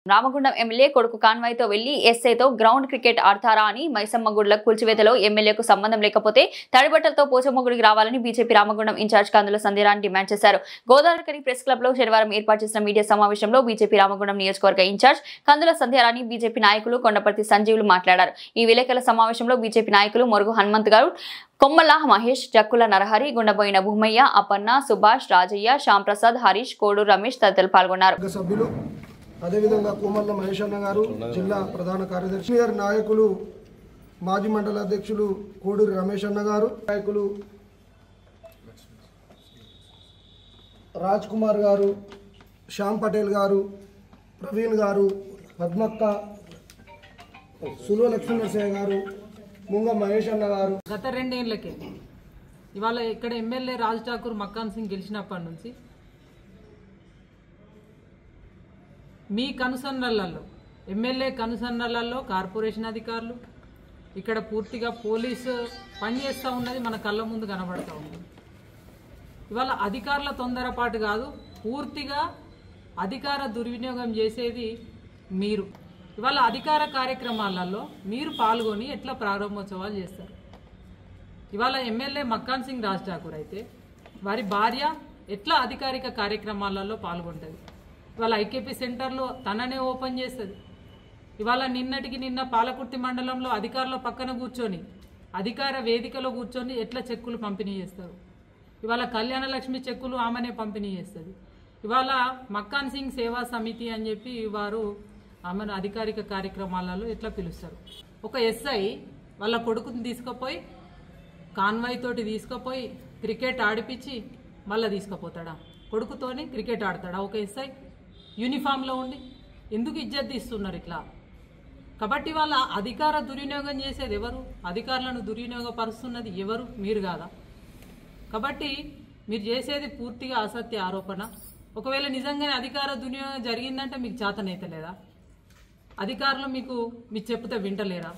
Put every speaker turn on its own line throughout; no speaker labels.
Ramagundam MLA కొడుకు కాన్వాయ్తో వెళ్లి ఎస్ఐతో ground cricket ఆడతారా అని మైసమ్మగుడ్ల కూల్చివేతలో ఎమ్మెల్యేకు సంబంధం లేకపోతే తడిబట్టలతో పోచమ్మగుడికి రావాలని బీజేపీ రామగుండం ఇన్ఛార్జ్ కందుల సంధ్యారాణి డిమాండ్ చేశారు. గోదావరికని ప్రెస్ క్లబ్ లో శనివారం ఏర్పాటు చేసిన మీడియా సమావేశంలో బీజేపీ రామగుండం నియోజకవర్గ ఇన్ఛార్జ్ కందుల సంధ్యారాణి, బీజేపీ నాయకులు కొండపర్తి సంజీవులు మాట్లాడారు. ఈ విలేకరుల సమావేశంలో బీజేపీ నాయకులు మొరుగు హనుమంత్ గారు, కొమ్మల మహేష్, జక్కుల నరహరి, గుండబోయిన భూమయ్య, అపన్న, సుభాష్, రాజయ్య, శ్యాంప్రసాద్, హరీష్, కోడు రమేష్ తదితరులు పాల్గొన్నారు.
అదేవిధంగా కొమ్మల మహేష్ అన్న గారు, జిల్లా ప్రధాన కార్యదర్శి, సీనియర్ నాయకులు, మాజీ మండల అధ్యక్షులు కోడూరి రమేష్ అన్న గారు, నాయకులు రాజ్ కుమార్ గారు, శ్యామ్ పటేల్ గారు, ప్రవీణ్ గారు, పద్మక్క, సులువ లక్ష్మీనరసింహ గారు, ముంగ మహేష్ అన్న గారు.
గత 2 ఏళ్లకే ఇవాళ ఇక్కడ ఎమ్మెల్యే రాజ్ ఠాకూర్ మక్కాన్ సింగ్ గెలిచినప్పటి నుంచి మీ కనుసన్నలలో, ఎమ్మెల్యే కనుసన్నలలో కార్పొరేషన్ అధికారులు, ఇక్కడ పూర్తిగా పోలీసు పనిచేస్తూ ఉన్నది మన కళ్ళ ముందు కనబడుతూ ఉంది. ఇవాళ అధికారుల తొందరపాటు కాదు, పూర్తిగా అధికార దుర్వినియోగం చేసేది మీరు. ఇవాళ అధికార కార్యక్రమాలలో మీరు పాల్గొని ఎట్లా ప్రారంభోత్సవాలు చేస్తారు? ఇవాళ ఎమ్మెల్యే మక్కాన్ సింగ్ రాజ్ ఠాకూర్ అయితే వారి భార్య ఎట్లా అధికారిక కార్యక్రమాలలో పాల్గొంటుంది? ఇవాళ ఐకేపీ సెంటర్లో తననే ఓపెన్ చేస్తుంది. ఇవాళ నిన్న పాలకుర్తి మండలంలో అధికారుల పక్కన కూర్చొని, అధికార వేదికలో కూర్చొని ఎట్లా చెక్కులు పంపిణీ చేస్తారు? ఇవాళ కళ్యాణ లక్ష్మి చెక్కులు ఆమెనే పంపిణీ చేస్తుంది. ఇవాళ మక్కాన్ సింగ్ సేవా సమితి అని చెప్పి వారు ఆమెను అధికారిక కార్యక్రమాలలో ఎట్లా పిలుస్తారు? ఒక ఎస్ఐ వాళ్ళ కొడుకుని తీసుకుపోయి కాన్వాయ్ తోటి తీసుకుపోయి క్రికెట్ ఆడిపించి మళ్ళీ తీసుకుపోతాడా? కొడుకుతోని క్రికెట్ ఆడతాడా ఒక ఎస్ఐ యూనిఫామ్లో ఉండి? ఎందుకు ఇజ్జత్ తీస్తున్నారు ఇట్లా? కాబట్టి వాళ్ళ అధికార దుర్వినియోగం చేసేది ఎవరు? అధికారులను దుర్వినియోగపరుస్తున్నది ఎవరు? మీరు కాదా? కాబట్టి మీరు చేసేది పూర్తిగా అసత్య ఆరోపణ. ఒకవేళ నిజంగానే అధికార దుర్వినియోగం జరిగిందంటే మీకు చేతనైతే లేదా? అధికారులు మీరు చెప్తే వింటలేరా?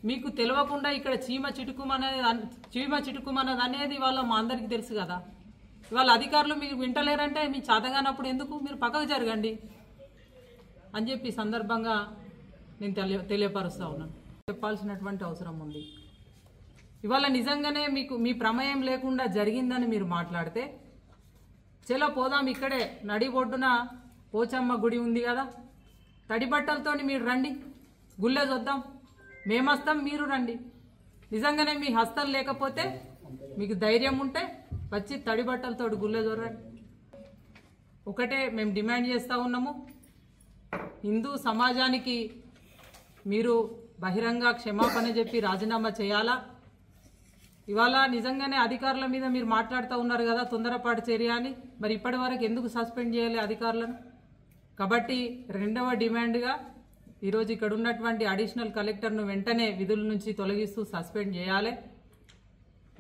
మీకు తెలియకుండా ఇక్కడ చీమ చిటుకుమన్నది అనేది వాళ్ళ మా అందరికీ తెలుసు కదా. ఇవాళ అధికారులు మీకు వింటలేరంటే మీ చేతగానప్పుడు ఎందుకు మీరు పక్కకు జరగండి అని చెప్పి సందర్భంగా నేను తెలియపరుస్తూ ఉన్నాను. చెప్పాల్సినటువంటి అవసరం ఉంది. ఇవాళ నిజంగానే మీ ప్రమేయం లేకుండా జరిగిందని మీరు మాట్లాడితే చలో పోదాం, ఇక్కడే నడి ఒడ్డున పోచమ్మ గుడి ఉంది కదా, తడి బట్టలతో మీరు రండి, గుళ్ళే చూద్దాం, మేమొస్తాం, మీరు రండి. నిజంగానే మీ హస్తం లేకపోతే, మీకు ధైర్యం ఉంటే వచ్చి తడి బట్టలతో గుళ్ళే చూడండి. ఒకటే మేము డిమాండ్ చేస్తూ ఉన్నాము, హిందూ సమాజానికి మీరు బహిరంగ క్షమాపణ చెప్పి రాజీనామా చేయాలా? ఇవాళ నిజంగానే అధికారుల మీద మీరు మాట్లాడుతూ ఉన్నారు కదా తొందరపాటు చర్య అని, మరి ఇప్పటి వరకు ఎందుకు సస్పెండ్ చేయాలి అధికారులను? కాబట్టి 2వ డిమాండ్గా ఈరోజు ఇక్కడ ఉన్నటువంటి అడిషనల్ కలెక్టర్ను వెంటనే విధుల నుంచి తొలగిస్తూ సస్పెండ్ చేయాలి.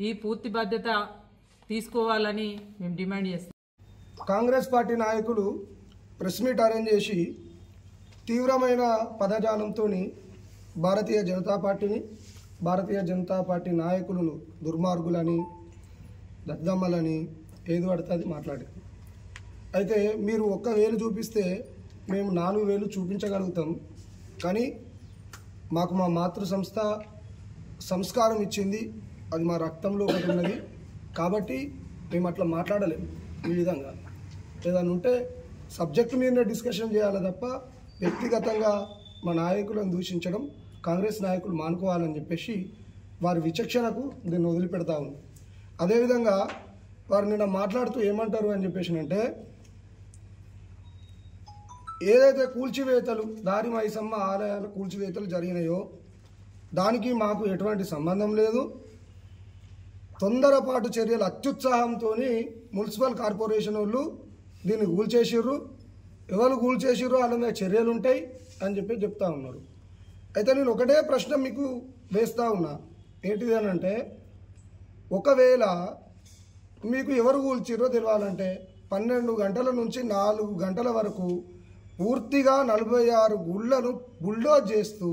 ఈ పూర్తి బాధ్యత తీసుకోవాలని మేము డిమాండ్ చేస్తాం.
కాంగ్రెస్ పార్టీ నాయకులు ప్రెస్ మీట్ అరేంజ్ చేసి తీవ్రమైన పదజాలంతో భారతీయ జనతా పార్టీ నాయకులను దుర్మార్గులని, దద్దమ్మలని ఏది పడితే అది మాట్లాడారు. అయితే మీరు 1 వేలు చూపిస్తే మేము 4 వేలు చూపించగలుగుతాం, కానీ మాకు మా మాతృ సంస్థ సంస్కారం ఇచ్చింది, అది మా రక్తంలో ఒకటి ఉన్నది. కాబట్టి మేము అట్లా మాట్లాడలేము. ఈ విధంగా ఏదైనా ఉంటే సబ్జెక్టు మీదనే డిస్కషన్ చేయాలి తప్ప వ్యక్తిగతంగా మా నాయకులను దూషించడం కాంగ్రెస్ నాయకులు మానుకోవాలని చెప్పేసి వారి విచక్షణకు దీన్ని వదిలిపెడతా ఉంది. అదేవిధంగా వారు నిన్న మాట్లాడుతూ ఏమంటారు అని చెప్పేసి అంటే, ఏదైతే కూల్చివేతలు, దారి మైసమ్మ ఆలయాల కూల్చివేతలు జరిగినాయో దానికి మాకు ఎటువంటి సంబంధం లేదు. తొందరపాటు చర్యలు, అత్యుత్సాహంతో మున్సిపల్ కార్పొరేషన్ వాళ్ళు దీన్ని కూల్చేసిర్రు. ఎవరు కూల్చేసిర్రో వాళ్ళ మీద చర్యలు ఉంటాయి అని చెప్పి చెప్తా ఉన్నారు. అయితే నేను ఒకటే ప్రశ్న మీకు వేస్తూ ఉన్నా, ఏంటిది అని అంటే, ఒకవేళ మీకు ఎవరు కూల్చిర్రో తెలియాలంటే 12 గంటల నుంచి 4 గంటల వరకు పూర్తిగా 46 గుళ్ళను బుల్డోజ్ చేస్తూ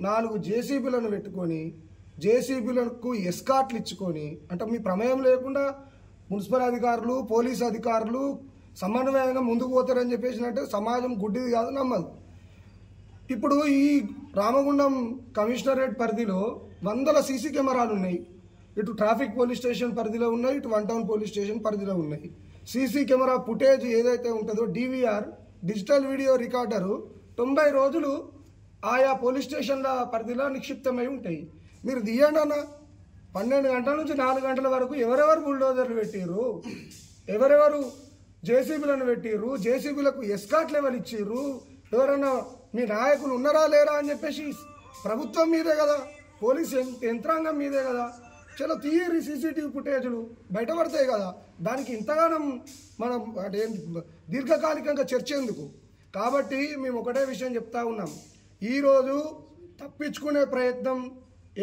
4 జేసీబీలను పెట్టుకొని, జేసీబీలకు ఎస్కాట్లు ఇచ్చుకొని, అంటే మీ ప్రమేయం లేకుండా మున్సిపల్ అధికారులు, పోలీస్ అధికారులు, సమన్వయంగా ముందుకు పోతారని చెప్పేసినట్టే సమాజం గుడ్డిది కాదు, నమ్మదు. ఇప్పుడు ఈ రామగుండం కమిషనరేట్ పరిధిలో 100 సీసీ కెమెరాలు ఉన్నాయి. ఇటు ట్రాఫిక్ పోలీస్ స్టేషన్ పరిధిలో ఉన్నాయి, ఇటు 1 టౌన్ పోలీస్ స్టేషన్ పరిధిలో ఉన్నాయి. సీసీ కెమెరా ఫుటేజ్ ఏదైతే ఉంటుందో DVR డిజిటల్ వీడియో రికార్డరు 90 రోజులు ఆయా పోలీస్ స్టేషన్ల పరిధిలో నిక్షిప్తమై ఉంటాయి. మీరు తీయండి అన్న, 12 గంటల నుంచి 4 గంటల వరకు ఎవరెవరు బుల్డోజర్లు పెట్టిర్రు, ఎవరెవరు జేసీబీలను పెట్టిర్రు, జేసీబీలకు ఎస్కాట్ లెవెల్ ఇచ్చిర్రు, ఎవరైనా మీ నాయకులు ఉన్నారా లేరా అని చెప్పేసి ప్రభుత్వం మీదే కదా, పోలీస్ యంత్రాంగం మీదే కదా. చలో తీయరి CCTV ఫుటేజ్లు బయటపడతాయి కదా, దానికి ఇంతగానం మనం దీర్ఘకాలికంగా చర్చ ఎందుకు? కాబట్టి మేము ఒకటే విషయం చెప్తా ఉన్నాం, ఈరోజు తప్పించుకునే ప్రయత్నం,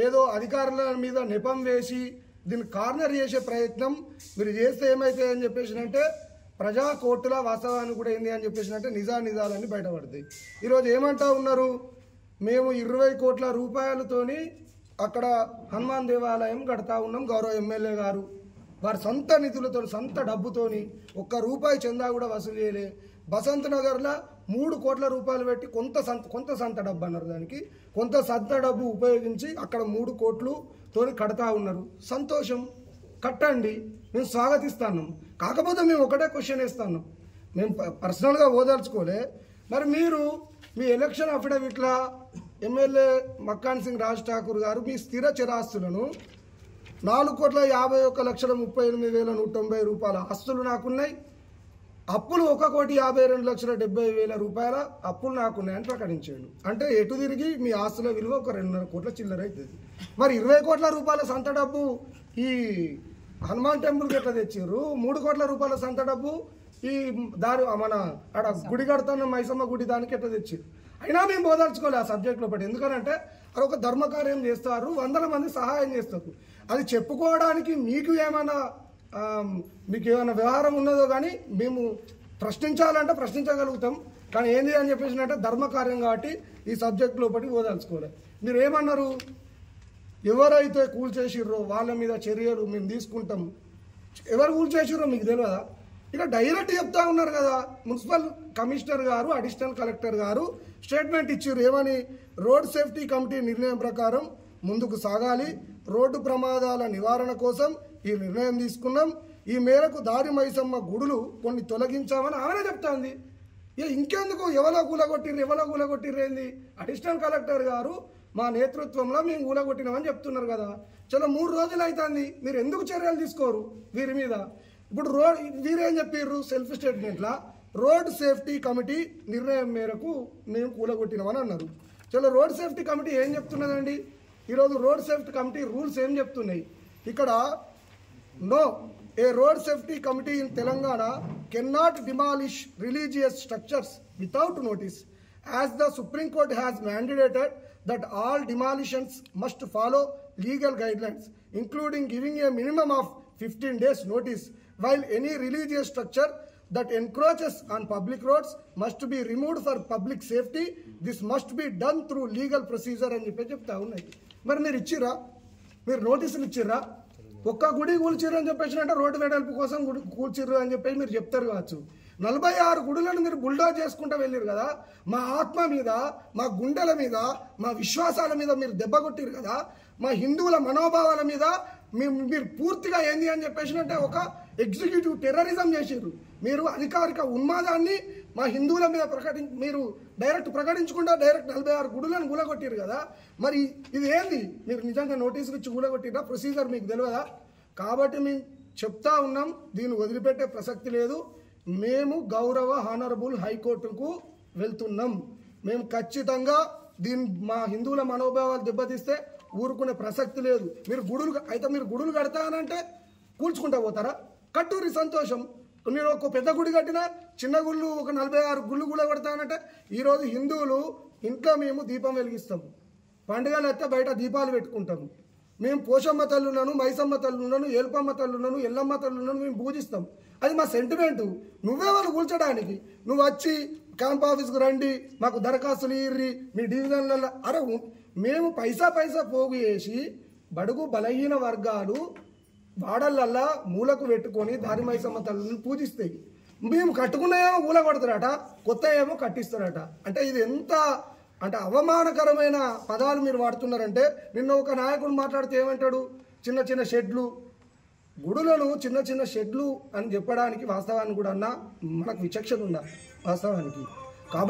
ఏదో అధికారుల మీద నెపం వేసి దీన్ని కార్నర్ చేసే ప్రయత్నం మీరు చేస్తే ఏమైతే అని చెప్పేసినంటే ప్రజా కోర్టుల వాస్తవాన్ని కూడా ఏంది అని చెప్పేసినంటే నిజాలన్నీ బయటపడతాయి. ఈరోజు ఏమంటా ఉన్నారు, మేము 20 కోట్ల రూపాయలతోని అక్కడ హనుమాన్ దేవాలయం కడతా ఉన్నాం, గౌరవ ఎమ్మెల్యే గారు వారి సొంత నిధులతో సొంత డబ్బుతోని ₹1 చందా కూడా వసూలు చేయలే. బసంత్ నగర్లో 3 కోట్ల రూపాయలు పెట్టి కొంత సంత డబ్బు అన్నారు, దానికి కొంత సంత డబ్బు ఉపయోగించి అక్కడ 3 కోట్లతోని కడతా ఉన్నారు. సంతోషం, కట్టండి, మేము స్వాగతిస్తాను. కాకపోతే మేము ఒకటే క్వశ్చన్ వేస్తాను, మేము పర్సనల్గా ఓదార్చుకోలే. మరి మీరు మీ ఎలక్షన్ అఫిడవిట్లా ఎమ్మెల్యే మక్కాన్ సింగ్ రాజ్ ఠాకూర్ గారు మీ స్థిర చిరాస్తులను ₹4,51,38,190 రూపాయల ఆస్తులు నాకున్నాయి, అప్పులు ₹1,52,70,000 అప్పులు నాకున్నాయని ప్రకటించాడు. అంటే ఎటు తిరిగి మీ ఆస్తుల విలువ ఒక 2.5 కోట్ల చిల్లర అవుతుంది. మరి 20 కోట్ల రూపాయల సంత డబ్బు ఈ హనుమాన్ టెంపుల్కి ఎట్లా తెచ్చారు? 3 కోట్ల రూపాయల సంత డబ్బు ఈ మన అక్కడ గుడి కడుతున్న మైసమ్మ గుడి దానికి ఎట్లా తెచ్చారు? అయినా మేము బోదాల్చుకోవాలి ఆ సబ్జెక్ట్లో పట్టి. ఎందుకనంటే అది ఒక ధర్మకార్యం చేస్తారు, 100 మంది సహాయం చేస్తారు. అది చెప్పుకోవడానికి మీకు ఏమైనా వ్యవహారం ఉన్నదో కానీ మేము ప్రశ్నించాలంటే ప్రశ్నించగలుగుతాం. కానీ ఏంది అని చెప్పేసినట్టే ధర్మకార్యం కాబట్టి ఈ సబ్జెక్ట్లో పట్టి బోదాల్చుకోవాలి. మీరు ఏమన్నారు, ఎవరైతే కూల్చేసిర్రో వాళ్ళ మీద చర్యలు మేము తీసుకుంటాం. ఎవరు కూల్చేసిర్రో మీకు తెలియదా? ఇక డైరెక్ట్ చెప్తా ఉన్నారు కదా, మున్సిపల్ కమిషనర్ గారు, అడిషనల్ కలెక్టర్ గారు స్టేట్మెంట్ ఇచ్చారు. ఏమని? రోడ్ సేఫ్టీ కమిటీ నిర్ణయం ప్రకారం ముందుకు సాగాలి, రోడ్డు ప్రమాదాల నివారణ కోసం ఈ నిర్ణయం తీసుకున్నాం, ఈ మేరకు దారి మైసమ్మ గుడులు కొన్ని తొలగించామని ఆమెనే చెప్తాంది. ఇంకెందుకు ఎవరో కూలగొట్టిర్రేంది? అడిషనల్ కలెక్టర్ గారు మా నేతృత్వంలో మేము కూలగొట్టినామని చెప్తున్నారు కదా. చలో 3 రోజులు అవుతుంది, మీరు ఎందుకు చర్యలు తీసుకోరు వీరి మీద? ఇప్పుడు వీరేం చెప్పారు సెల్ఫ్ స్టేట్మెంట్లా, రోడ్ సేఫ్టీ కమిటీ నిర్ణయం మేరకు మేము కూలగొట్టినామని అన్నారు. చలో రోడ్ సేఫ్టీ కమిటీ ఏం చెప్తున్నదండి? ఈరోజు రోడ్ సేఫ్టీ కమిటీ రూల్స్ ఏం చెప్తున్నాయి ఇక్కడ? No, a road safety committee in Telangana can not demolish religious structures without notice as the Supreme Court has mandated that all demolitions must follow legal guidelines, including giving a minimum of 15 days notice, while any religious structure that encroaches on public roads must be removed for public safety. This must be done through legal procedure అని చెప్తా ఉన్నాయి. మరి మీరు ఇచ్చిర్రా? మీరు నోటీసులు ఇచ్చిర్రా? ఒక్క గుడి కూల్చిర్రు అని చెప్పేసినట్టే రోడ్డు వెడల్పు కోసం కూల్చిర్రు అని చెప్పి మీరు చెప్తారు కావచ్చు. 46 గుడులను మీరు బుల్డోజ్ చేసుకుంటూ వెళ్ళారు కదా. మా ఆత్మ మీద, మా గుండెల మీద, మా విశ్వాసాల మీద మీరు దెబ్బ కొట్టిరు కదా. మా హిందువుల మనోభావాల మీద మీరు పూర్తిగా ఏంది అని చెప్పేసినట్టే ఒక ఎగ్జిక్యూటివ్ టెర్రరిజం చేసారు. మీరు అధికారిక ఉన్మాదాన్ని మా హిందువుల మీద మీరు డైరెక్ట్ ప్రకటించకుండా డైరెక్ట్ 46 గుడులను కూలగొట్టిరు కదా. మరి ఇది ఏంది? మీరు నిజంగా నోటీసులు ఇచ్చి కూలగొట్టిరా? ప్రొసీజర్ మీకు తెలియదా? కాబట్టి మేము చెప్తా ఉన్నాం, దీన్ని వదిలిపెట్టే ప్రసక్తి లేదు. మేము గౌరవ హానరబుల్ హైకోర్టుకు వెళ్తున్నాం. మేము ఖచ్చితంగా మా హిందువుల మనోభావాలు దెబ్బతీస్తే ఊరుకునే ప్రసక్తి లేదు. మీరు గుడులు కడతానంటే కూల్చుకుంటా పోతారా? కట్టూరి సంతోషం. నేను ఒక పెద్ద గుడి కట్టినా, చిన్న గుళ్ళు ఒక 46 గుళ్ళు కూడా కడతానంటే ఈరోజు హిందువులు ఇంట్లో మేము దీపం వెలిగిస్తాము, పండుగలు అయితే బయట దీపాలు పెట్టుకుంటాము. మేము పోషమ్మ తల్లులను, మైసమ్మ తల్లులను, ఏల్పమ్మ తల్లులను, ఎల్లమ్మ తల్లులను మేము పూజిస్తాం. అది మా సెంటిమెంటు. నువ్వే వాళ్ళు కూల్చడానికి నువ్వు వచ్చి క్యాంప్ ఆఫీస్కు రండి, మాకు దరఖాస్తులు ఇర్రి, మీ డివిజన్లలో మేము పైసా పోగు చేసి బడుగు బలహీన వర్గాలు వాడలల్లా మూలకు పెట్టుకొని దారి మైసమ్మ తల్లులను పూజిస్తాయి. మేము కట్టుకున్నాయేమో ఊలగొడతారట, కొత్త ఏమో కట్టిస్తారట. అంటే ఇది ఎంత అంటే అవమానకరమైన పదాలు మీరు వాడుతున్నారంటే. నిన్న ఒక నాయకుడు మాట్లాడితే ఏమంటాడు, చిన్న చిన్న షెడ్లు, గుడులను చిన్న చిన్న షెడ్లు అని చెప్పడానికి వాస్తవానికి కూడా అన్న మనకు విచక్షణ ఉందా వాస్తవానికి?